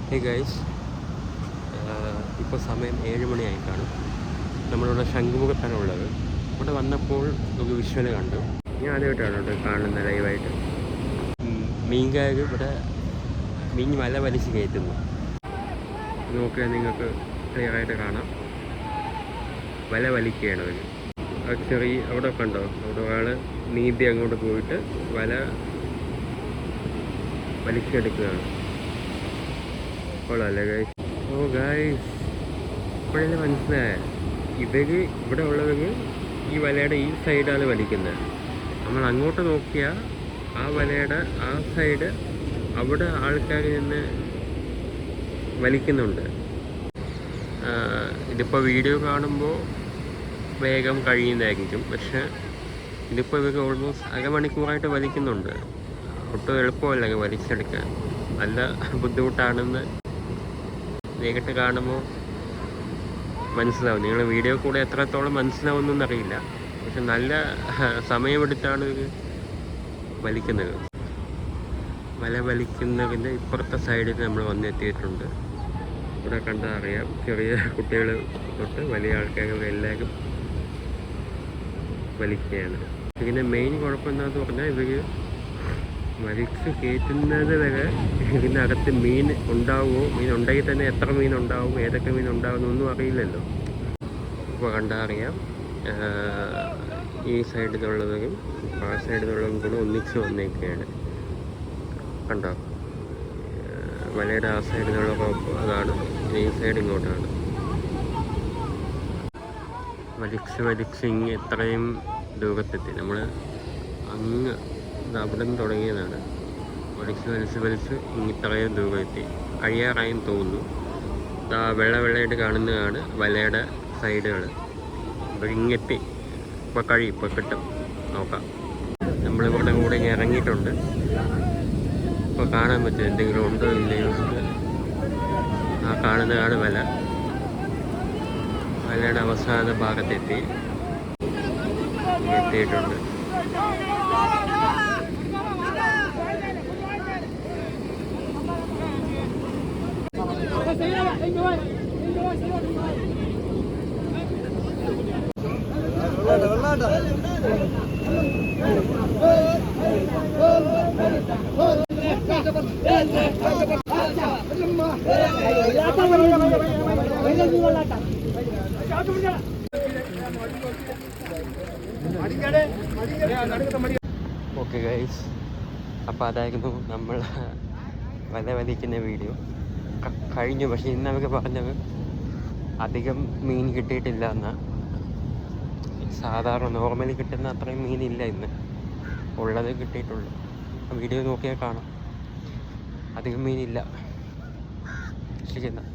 Hey guys, ഇപ്പോൾ സമയം 7 മണിയായി കാണും. നമ്മളിവിടെ ശംഖുമുഖത്താണ് ഉള്ളത്. ഇവിടെ വന്നപ്പോൾ നമുക്ക് വിഷ്വൽ കണ്ടു. ഞാൻ ആദ്യമായിട്ടാണ് ഇവിടെ കാണുന്നത് ലൈവായിട്ട്. മീൻകാർ ഇവിടെ മീൻ വല വലിച്ച് കയറ്റുന്നു. നോക്കിയാൽ നിങ്ങൾക്ക് ക്ലിയറായിട്ട് കാണാം. വല വലിക്കുകയാണ് അവർ. ചെറിയ അവിടെ കണ്ടോ, അവിടെ ഒരാൾ നീന്തി അങ്ങോട്ട് പോയിട്ട് വല വലിച്ചെടുക്കുകയാണ്. കൊള്ളാമല്ലേ ഗൈസ്? ഓ ഗൈസ്, ഇപ്പോഴല്ലേ മനസ്സിലായ ഇവിടെ ഉള്ളവർ ഈ വലയുടെ ഈ സൈഡാണ് വലിക്കുന്നത്. നമ്മൾ അങ്ങോട്ട് നോക്കിയാൽ ആ വലയുടെ ആ സൈഡ് അവിടെ ആൾക്കാർ നിന്ന് വലിക്കുന്നുണ്ട്. ഇതിപ്പോൾ വീഡിയോ കാണുമ്പോൾ വേഗം കഴിയുന്നതായിരിക്കും, പക്ഷെ ഇതിപ്പോൾ ഇവർ ഓൾമോസ്റ്റ് അരമണിക്കൂറായിട്ട് വലിക്കുന്നുണ്ട്. ഒട്ടും എളുപ്പമല്ല വലിച്ചെടുക്കാൻ, നല്ല ബുദ്ധിമുട്ടാണെന്ന് നേരിട്ട് കാണുമ്പോൾ മനസ്സിലാവും. നിങ്ങൾ വീഡിയോ കൂടെ എത്രത്തോളം മനസ്സിലാവുമെന്നൊന്നും അറിയില്ല, പക്ഷെ നല്ല സമയമെടുത്താണ് ഇത് വലിക്കുന്നത്. വല വലിക്കുന്നതിൻ്റെ ഇപ്പുറത്തെ സൈഡിൽ നമ്മൾ വന്നെത്തിയിട്ടുണ്ട്. ഇവിടെ കണ്ടാൽ അറിയാം, ചെറിയ കുട്ടികൾ തൊട്ട് വലിയ ആൾക്കാർ എല്ലാവരും വലിക്കുകയാണ്. ഇതിൻ്റെ മെയിൻ കുഴപ്പം എന്താണെന്ന് പറഞ്ഞാൽ ഇവർ വലിച്ച് കയറ്റുന്നത് വരെ ഇതിനകത്ത് മീൻ ഉണ്ടാവുമോ, മീൻ ഉണ്ടെങ്കിൽ തന്നെ എത്ര മീൻ ഉണ്ടാവും, ഏതൊക്കെ മീൻ ഉണ്ടാവുമെന്നൊന്നും അറിയില്ലല്ലോ. ഇപ്പോൾ കണ്ടാൽ അറിയാം, ഈ സൈഡിലുള്ളവരും ആ സൈഡിലുള്ളവരും കൂടെ ഒന്നിച്ച് വന്നേക്കുകയാണ്. കണ്ടോ, വലയുടെ ആ സൈഡിലുള്ള അതാണ്, ഈ സൈഡ് ഇങ്ങോട്ടാണ്. വലിച്ച് ഇങ്ങ് എത്രയും ദൂരത്തെത്തി. നമ്മൾ അങ്ങ് അവിടെ നിന്ന് തുടങ്ങിയതാണ്. വലിച്ച് ഇത്രയും ദൂരം എത്തി. കഴിയാറായും തോന്നുന്നു. വെള്ളയായിട്ട് കാണുന്നതാണ് വലയുടെ സൈഡുകൾ. അപ്പോൾ ഇങ്ങെത്തി. ഇപ്പോൾ കിട്ടും, നോക്കാം. നമ്മളിവിടെ കൂടെ ഇങ്ങനെ ഇറങ്ങിയിട്ടുണ്ട്. ഇപ്പോൾ കാണാൻ പറ്റും എന്തെങ്കിലും ഉണ്ടോ ഇല്ലയോ. ആ കാണുന്നതാണ് വലയുടെ അവസാന ഭാഗത്തെത്തിയിട്ടുണ്ട്. ഓക്കെ ഗൈസ്, അപ്പോൾ അതായിരുന്നു നമ്മൾ വല വലിക്കുന്ന വീഡിയോ. കഴിഞ്ഞു. പക്ഷേ ഇന്ന് അവർക്ക് പറഞ്ഞത് അധികം മീൻ കിട്ടിയിട്ടില്ല എന്നാണ്. സാധാരണ നോർമലി കിട്ടുന്ന അത്രയും മീനില്ല ഇന്ന്. ഉള്ളത് കിട്ടിയിട്ടുള്ളൂ. വീഡിയോ നോക്കിയാൽ കാണാം, അധികം മീനില്ല. ശരി എന്നാൽ.